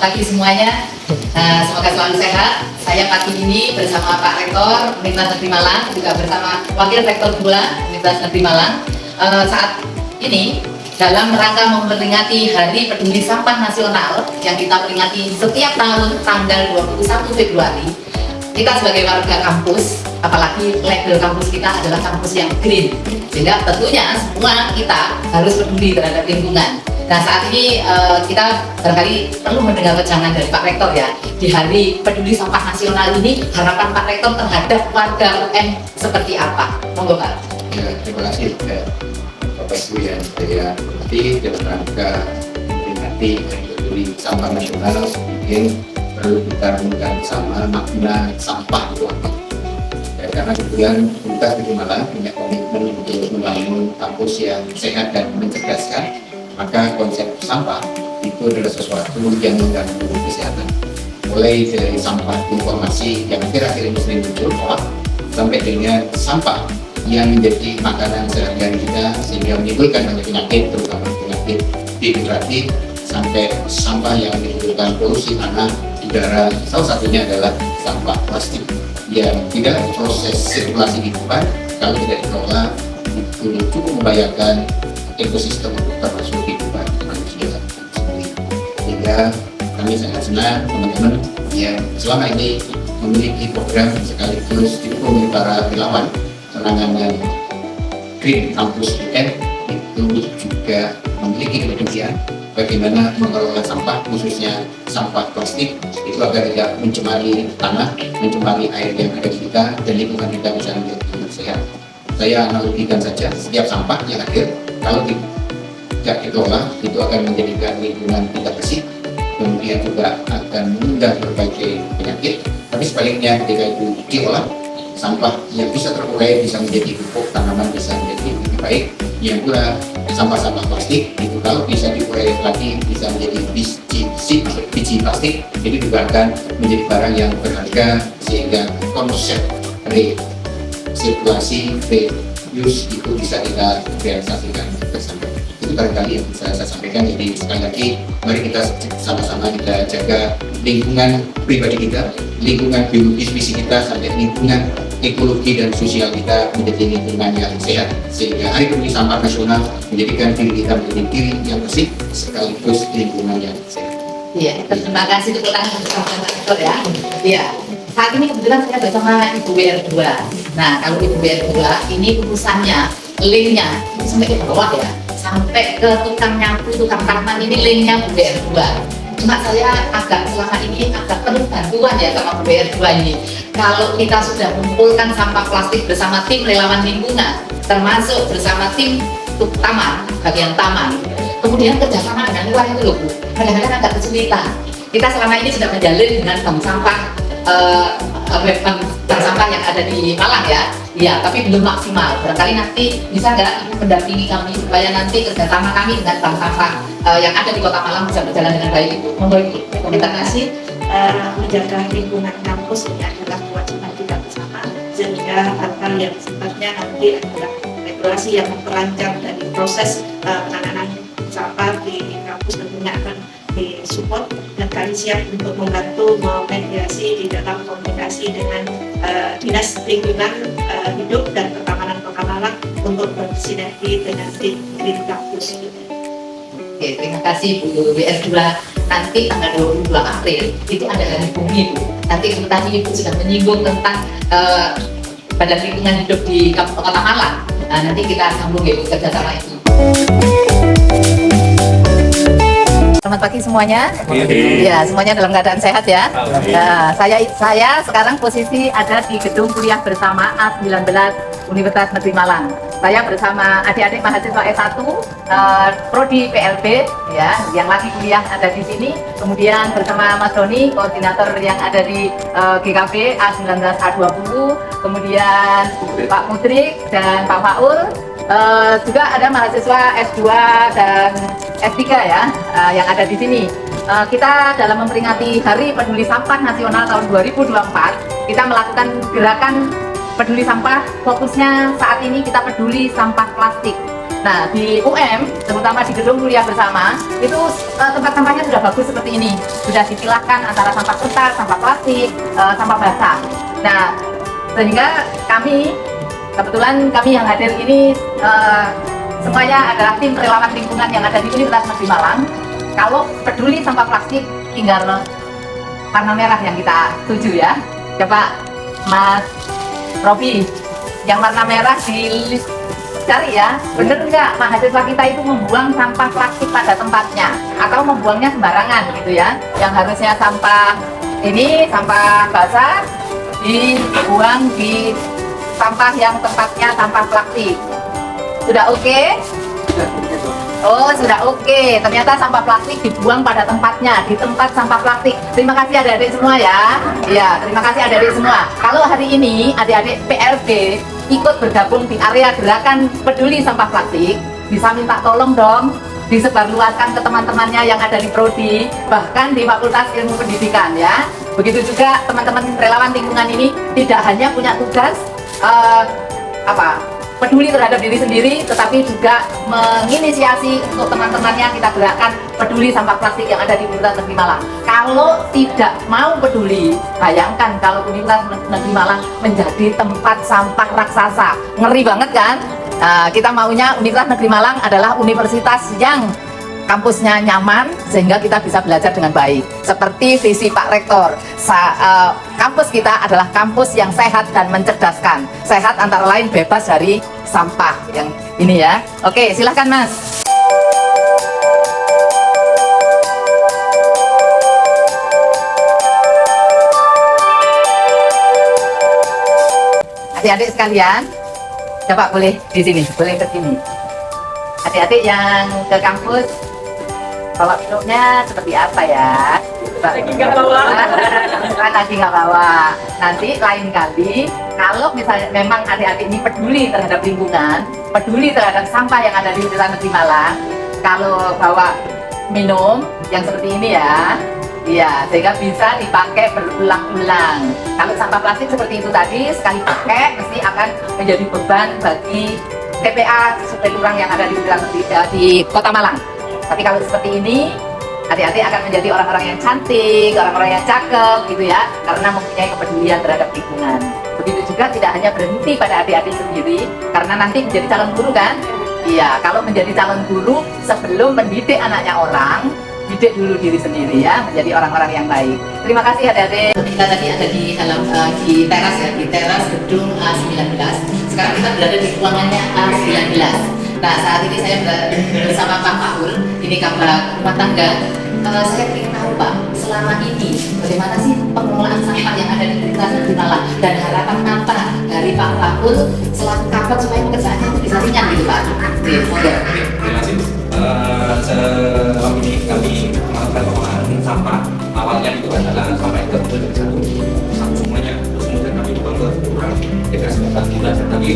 pagi semuanya. Semoga selalu sehat. Saya pagi ini bersama Pak Rektor Universitas Negeri Malang, juga bersama Wakil Rektor pula Universitas Negeri Malang. Saat ini dalam rangka memperingati Hari Peduli Sampah Nasional yang kita peringati setiap tahun tanggal 21 Februari. Kita sebagai warga kampus, apalagi label kampus kita adalah kampus yang green, sehingga tentunya semua kita harus peduli terhadap lingkungan. Nah, saat ini kita barangkali perlu mendengar wejangan dari Pak Rektor ya. Di Hari Peduli Sampah Nasional ini, harapan Pak Rektor terhadap warga UM seperti apa? Monggo Pak. Ya, terima kasih Bapak Ibu yang saya hormati. Dalam rangka memperingati Hari Peduli Sampah Nasional, mungkin perlu kita renungkan sama makna sampah itu apa. Ya, karena kebetulan Universitas Negeri Malang punya komitmen untuk membangun kampus yang sehat dan mencerdaskan. Maka konsep sampah itu adalah sesuatu yang mengganggu kesehatan. Mulai dari sampah informasi yang akhir-akhir ini sering muncul, sampai dengan sampah yang menjadi makanan sehari-hari kita sehingga menimbulkan banyak penyakit, terutama penyakit degeneratif, sampai sampah yang menimbulkan polusi tanah, udara. Salah satunya adalah sampah plastik yang tidak proses sirkulasi kehidupan kalau tidak dikelola itu cukup membahayakan ekosistem termasuk kehidupan manusia sendiri. Sehingga kami sangat senang teman-teman yang selama ini memiliki program sekaligus didukung oleh para relawan penanganan Green Campus UM itu juga memiliki kepedulian bagaimana mengelola sampah, khususnya sampah plastik itu agar tidak mencemari tanah, mencemari air yang ada di kita, dan lingkungan kita bisa menjadi sehat. Saya analogikan saja, setiap sampah yang hadir kalau tidak dikelola itu akan menjadikan lingkungan tidak bersih, kemudian juga akan mengundang berbagai penyakit. Tapi sebaliknya ketika itu diolah, sampah yang bisa terurai bisa menjadi pupuk tanaman, bisa menjadi lebih baik. Yang kedua, sampah-sampah plastik itu kalau bisa diurai lagi bisa menjadi biji plastik, jadi juga akan menjadi barang yang berharga, sehingga konsep resirkulasi, reuse itu bisa kita realisasikan bersama. Itu barangkali yang bisa saya sampaikan. Jadi sekali lagi, mari kita sama-sama kita jaga lingkungan pribadi kita, lingkungan biologis fisik kita, sampai lingkungan ekologi dan sosial kita menjadi lingkungan yang sehat, sehingga Hari Peduli Sampah Nasional menjadikan diri kita menjadi diri yang bersih sekaligus lingkungan yang sehat. Iya, terima kasih untuk tangan bersama Pak Rektor ya. Iya, saat ini kebetulan saya bersama Ibu WR2. Nah, kalau Ibu WR2 ini urusannya, linknya itu sampai ke bawah ya, sampai ke tukang nyapu, tukang taman, ini linknya Bu WR2. Cuma saya selama ini agak perlu bantuan ya sama Bu WR2 ini. Kalau kita sudah mengumpulkan sampah plastik bersama tim relawan lingkungan, termasuk bersama tim taman, bagian taman, kemudian kerjasama dengan luar itu loh Bu, kadang-kadang agak kesulitan. Kita selama ini sudah menjalin dengan bank sampah, bank sampah yang ada di Malang ya, iya, tapi belum maksimal. Barangkali nanti bisa nggak Ibu mendampingi kami supaya nanti kerjasama kami dengan bank sampah yang ada di Kota Malang bisa berjalan dengan baik Ibu. Monggo Ibu. Terima kasih. Menjaga lingkungan kampus ini adalah kewajiban kita bersama, sehingga hal-hal yang sifatnya nanti adalah regulasi yang memperancang dari proses penanganan sampah di kampus tentunya akan disupport, dan kami siap untuk membantu memediasi di dalam komunikasi dengan Dinas Lingkungan Hidup dan Pertamanan Kota Malang untuk bersinergi dengan tim Green Campus. Oke, terima kasih Bu WR2. Nanti tanggal 22 April itu ada Hari Bumi Bu. Nanti tadi Ibu sudah menyinggung tentang Badan Lingkungan Hidup di Kota Malang. Nah, nanti kita sambung ya Bu kerjasama itu. Selamat pagi semuanya. Ya, semuanya dalam keadaan sehat ya. Nah, saya sekarang posisi ada di gedung kuliah bersama A19 Universitas Negeri Malang. Saya bersama adik-adik mahasiswa S1 prodi PLB ya, yang lagi kuliah ada di sini. Kemudian bersama Mas Doni, koordinator yang ada di GKB A19 A20. Kemudian Pak Mudrik dan Pak Faul. Juga ada mahasiswa S2 dan S3 ya, yang ada di sini. Kita dalam memperingati Hari Peduli Sampah Nasional tahun 2024, kita melakukan gerakan peduli sampah. Fokusnya saat ini kita peduli sampah plastik. Nah, di UM, terutama di gedung kuliah bersama, itu tempat sampahnya sudah bagus seperti ini. Sudah dipilahkan antara sampah kertas, sampah plastik, sampah basah. Nah, sehingga kebetulan kami yang hadir ini semuanya adalah tim relawan lingkungan yang ada di Universitas Negeri Malang. Kalau peduli sampah plastik, tinggal warna merah yang kita tuju ya. Coba Mas Robi, yang warna merah cari ya, bener nggak mahasiswa kita itu membuang sampah plastik pada tempatnya atau membuangnya sembarangan gitu ya? Yang harusnya sampah sampah basah dibuang di sampah yang tempatnya sampah plastik. Sudah oke? Oh, sudah oke. Ternyata sampah plastik dibuang pada tempatnya, di tempat sampah plastik. Terima kasih adik-adik semua ya. Iya, terima kasih adik-adik semua. Kalau hari ini adik-adik PLB ikut bergabung di area gerakan peduli sampah plastik, bisa minta tolong dong disebarluaskan ke teman-temannya yang ada di prodi, bahkan di Fakultas Ilmu Pendidikan ya. Begitu juga teman-teman relawan lingkungan ini tidak hanya punya tugas peduli terhadap diri sendiri, tetapi juga menginisiasi untuk teman-temannya kita gerakkan peduli sampah plastik yang ada di Universitas Negeri Malang. Kalau tidak mau peduli, bayangkan kalau Universitas Negeri Malang menjadi tempat sampah raksasa. Ngeri banget kan? Kita maunya Universitas Negeri Malang adalah universitas yang kampusnya nyaman sehingga kita bisa belajar dengan baik. Seperti visi Pak Rektor, kampus kita adalah kampus yang sehat dan mencerdaskan. Sehat antara lain bebas dari sampah yang ini ya. Oke, silahkan Mas. Adik-adik sekalian, coba boleh di sini, boleh ke sini. Adik-adik yang ke kampus, bawa minumnya seperti apa ya? Lagi nggak bawa. Lagi nggak bawa. Nanti lain kali, kalau misalnya memang adik-adik ini peduli terhadap lingkungan, peduli terhadap sampah yang ada di Universitas Negeri Malang, kalau bawa minum yang seperti ini ya, iya, sehingga bisa dipakai berulang-ulang. Kalau sampah plastik seperti itu tadi, sekali pakai mesti akan menjadi beban bagi TPA Sungai Lurang yang ada di Kota Malang. Tapi kalau seperti ini, adik-adik akan menjadi orang-orang yang cantik, orang-orang yang cakep gitu ya, karena mempunyai kepedulian terhadap lingkungan. Begitu juga tidak hanya berhenti pada adik-adik sendiri, karena nanti menjadi calon guru kan? Iya, kalau menjadi calon guru sebelum mendidik anaknya orang, didik dulu diri sendiri ya, menjadi orang-orang yang baik. Terima kasih adik-adik. Kita tadi ada di dalam di teras ya, di teras gedung A19. Sekarang kita berada di ruangannya A19. Nah, saat ini saya bersama Pak Paul, ini Kabak Rumah Tangga. Saya ingin tahu Pak, selama ini bagaimana sih pengelolaan sampah yang ada di Universitas Negeri Malang dan harapan apa dari Pak Paul selaku Kabak supaya pekerjaannya itu bisa ringan gitu Pak? Terima kasih. Selama ini kami melakukan pengolahan sampah. Awalnya itu adalah sampah itu satu semuanya, terus kemudian kami buang ke kurang sekitar 9 bulan. Tapi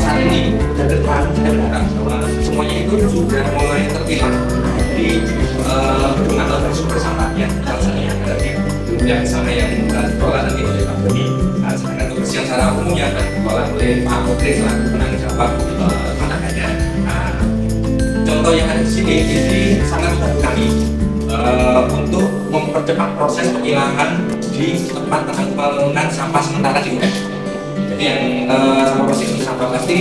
saat ini ke depan saya menemukan bahwa semuanya itu sudah mulai terpilah di gedung atau sumber sampahnya. Salah satunya ada di yang sana yang dikelola nanti oleh Pak Beni. Sedangkan kebersihan secara umumnya akan dikelola oleh Pak Putri selaku penanggung jawab penanganannya. Contoh yang ada di sini ini sangat membantu kami untuk mempercepat proses pemilahan di tempat penampungan sampah sementara di UM. Jadi yang sampah plastik ini sampah plastik,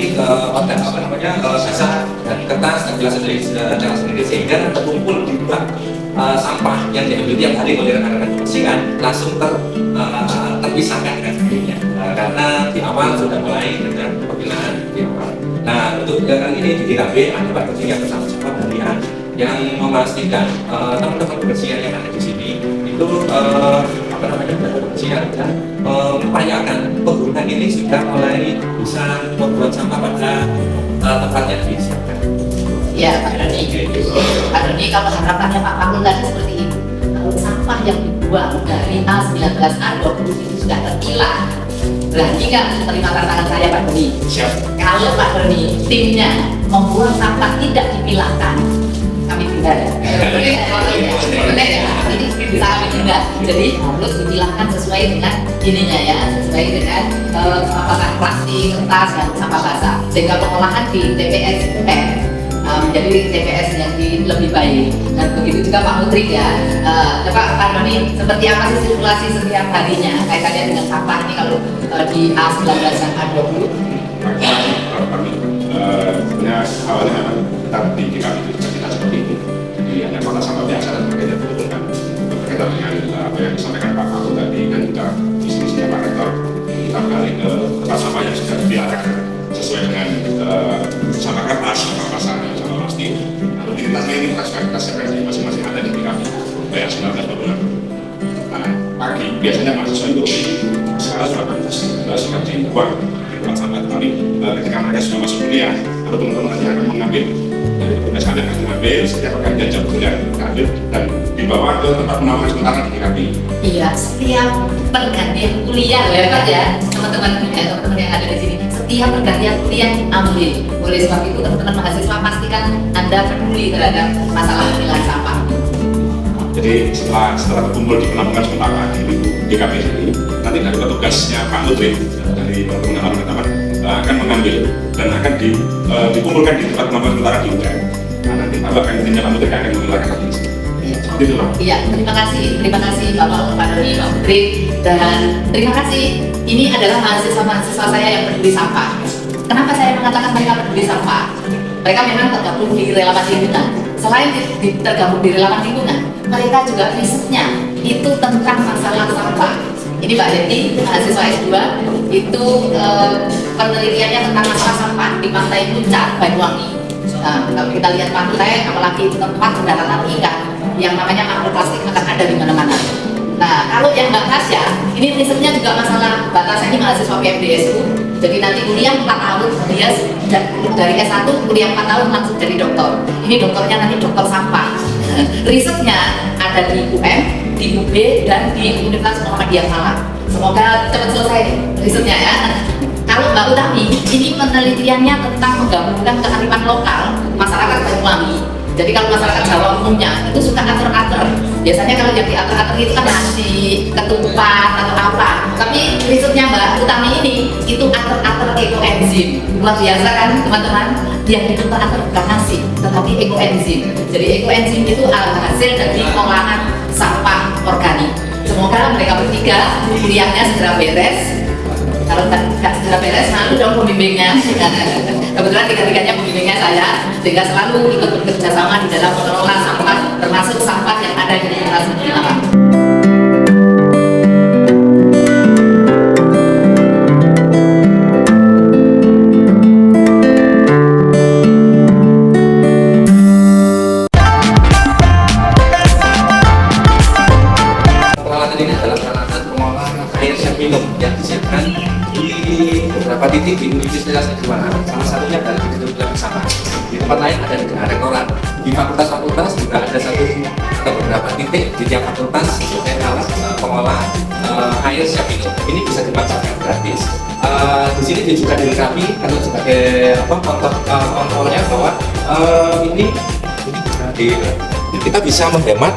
sisa dan kertas dan gelas sendiri sehingga terkumpul di tempat sampah yang diambil tiap hari oleh rekan-rekan kebersihan langsung terpisahkan dengan sendirinya karena di awal sudah mulai dengan pemilahan di awal. Nah, untuk kali ini di DKB ada Pak Kebersihan bersama-sama kemudian yang memastikan teman-teman kebersihan yang ada di sini itu kebersihan dan mengupayakan penggunaan ini sudah mulai bisa membuat sampah pada tempatnya disiapkan. Ya Pak Doni. Pak Doni, kalau harapannya Pak Paul tadi seperti itu, kalau sampah yang dibuang dari A19A20 itu sudah terpilah, berani nggak terima tantangan saya Pak Doni? Siap. Kalau Pak Doni timnya membuang sampah tidak dipilahkan, kami Enggak ada. Benar ya, ini sangat enggak. Jadi harus dipilahkan sesuai dengan ininya ya, sesuai dengan apakah plastik, kertas dan sampah basah. Sehingga pengolahan di TPS menjadi TPS yang lebih baik. Dan begitu juga Pak Mutri ya. Pak Doni, seperti apa sih sirkulasi setiap harinya kaitannya dengan sampah ini kalau di A19 dan A20? Sebenarnya awalnya memang kita di DKP itu kita seperti ini. Jadi hanya kota sampah biasa dan sebagainya diturunkan. Berkaitan dengan apa yang disampaikan Pak Paul tadi dan juga visi-misinya Pak Rektor, kita balik ke tempat sampah yang sudah diarahkan sesuai dengan sampah kertas, sampah basah, sampah plastik. Lalu di lintasnya ini kita siapkan di masing-masing ada di DKP. Bayar 19 Nah, pagi biasanya mahasiswa itu sekarang sudah dibuat tempat sampah, tetapi ketika mereka sudah masuk kuliah, lalu teman-teman nanti akan mengambil dari tugas kalian akan mengambil setiap pergantian jam kuliah diambil dan dibawa ke tempat penampungan sementara di DKP. Iya, setiap pergantian kuliah ya Pak ya, teman-teman yang ada di sini, setiap pergantian kuliah ambil. Oleh sebab itu teman-teman mahasiswa pastikan Anda peduli terhadap masalah pemilahan sampah. Jadi setelah berkumpul di penampungan sementara di DKP ini, nanti dari petugasnya Pak Lutfi dari teman-teman akan mengambil dan akan dikumpulkan di tempat penampungan sementara di UGM. Nah, nanti Pak Lutfi akan mengeluarkan lagi. Seperti itu Pak. Iya, terima kasih Bapak Pak Doni, Pak Putri, dan terima kasih. Ini adalah mahasiswa saya yang peduli sampah. Kenapa saya mengatakan mereka peduli sampah? Mereka memang tergabung di relawan lingkungan. Selain tergabung di relawan lingkungan, mereka juga risetnya itu tentang masalah sampah. Ini Mbak Yeti, mahasiswa S2, itu penelitiannya tentang masalah sampah di Pantai Puncak, Banyuwangi. Nah, kalau kita lihat pantai, apalagi itu tempat pendaratan ikan, yang namanya makroplastik akan ada di mana-mana. Nah, kalau yang Mbak Tasya, ini risetnya juga masalah Mbak Tasya ini mahasiswa PMDSU, jadi nanti kuliah 4 tahun, dia dari S1 kuliah 4 tahun langsung jadi dokter. Ini dokternya nanti dokter sampah. Risetnya ada di UM, di UB, dan di Universitas Muhammadiyah Malang. Semoga cepat selesai risetnya ya. Kalau Mbak Utami, ini penelitiannya tentang menggabungkan kearifan lokal masyarakat Banyuwangi. Jadi kalau masyarakat Jawa umumnya itu suka ater-ater. Biasanya kalau yang diater-ater itu kan nasi, ketupat atau apa. Tapi risetnya Mbak Utami ini itu ater-ater ekoenzim. Luar biasa kan teman-teman? Yang diater-ater bukan nasi, tetapi ekoenzim. Jadi ekoenzim itu hasil dari pengolahan sampah organik. Semoga mereka bertiga kuliahnya segera beres. Kalau nggak segera beres, malu dong pembimbingnya. Kebetulan tiga-tiganya pembimbingnya saya, sehingga selalu ikut bekerja sama di dalam mengelola sampah, termasuk sampah yang ada di Universitas Muhammadiyah. Peralatan ini adalah peralatan pengolahan air siap minum yang disiapkan di beberapa titik di Universitas Negeri salah satunya adalah di gedung kuliah bersama. Di tempat lain ada di rektorat, di fakultas juga ada satu atau beberapa titik di tiap fakultas sebagai alat pengolahan air siap minum. Ini bisa dimanfaatkan gratis. Di sini juga dilengkapi kalau sebagai kontrolnya bahwa ini kita bisa menghemat,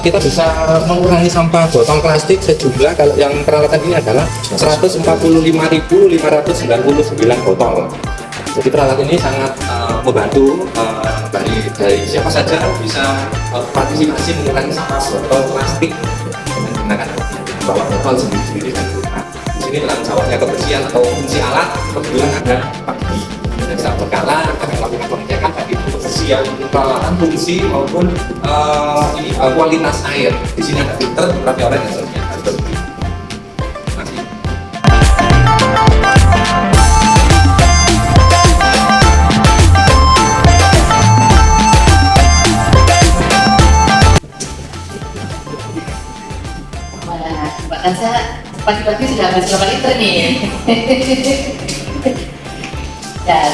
kita bisa mengurangi sampah botol plastik sejumlah, kalau yang peralatan ini adalah 145.599 botol. Jadi peralatan ini sangat membantu dari siapa saja bisa partisipasi mengurangi sampah botol plastik dengan menggunakan bawa botol sendiri-sendiri dan rumah. Di sini dalam jawabnya kebersihan atau fungsi alat kebetulan ada pagi dan saat berkala akan melakukan pengecekan bagi kebersihan peralatan fungsi maupun kualitas air. Di sini ada filter beberapa orang yang seharusnya harus bersih. Terima kasih. Wah, Mbak Tasya pagi-pagi sudah habis berapa liter nih? Ya,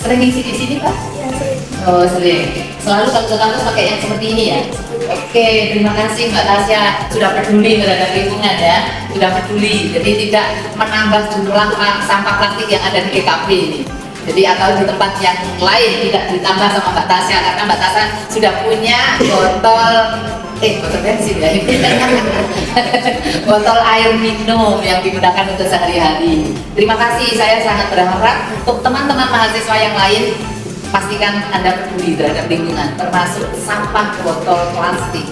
sering ngisi di sini Pak? Ya, sering. Oh sering. Selalu kalau ke kampus pakai yang seperti ini ya. Oke, terima kasih Mbak Tasya sudah peduli terhadap lingkungan ya, sudah peduli. Jadi tidak menambah jumlah sampah plastik yang ada di GKP ini. Jadi atau di tempat yang lain tidak ditambah sama Mbak Tasya karena Mbak Tasya sudah punya botol bensin ya ini. Botol air minum yang digunakan untuk sehari-hari. Terima kasih, saya sangat berharap untuk teman-teman mahasiswa yang lain pastikan Anda peduli terhadap lingkungan termasuk sampah botol plastik.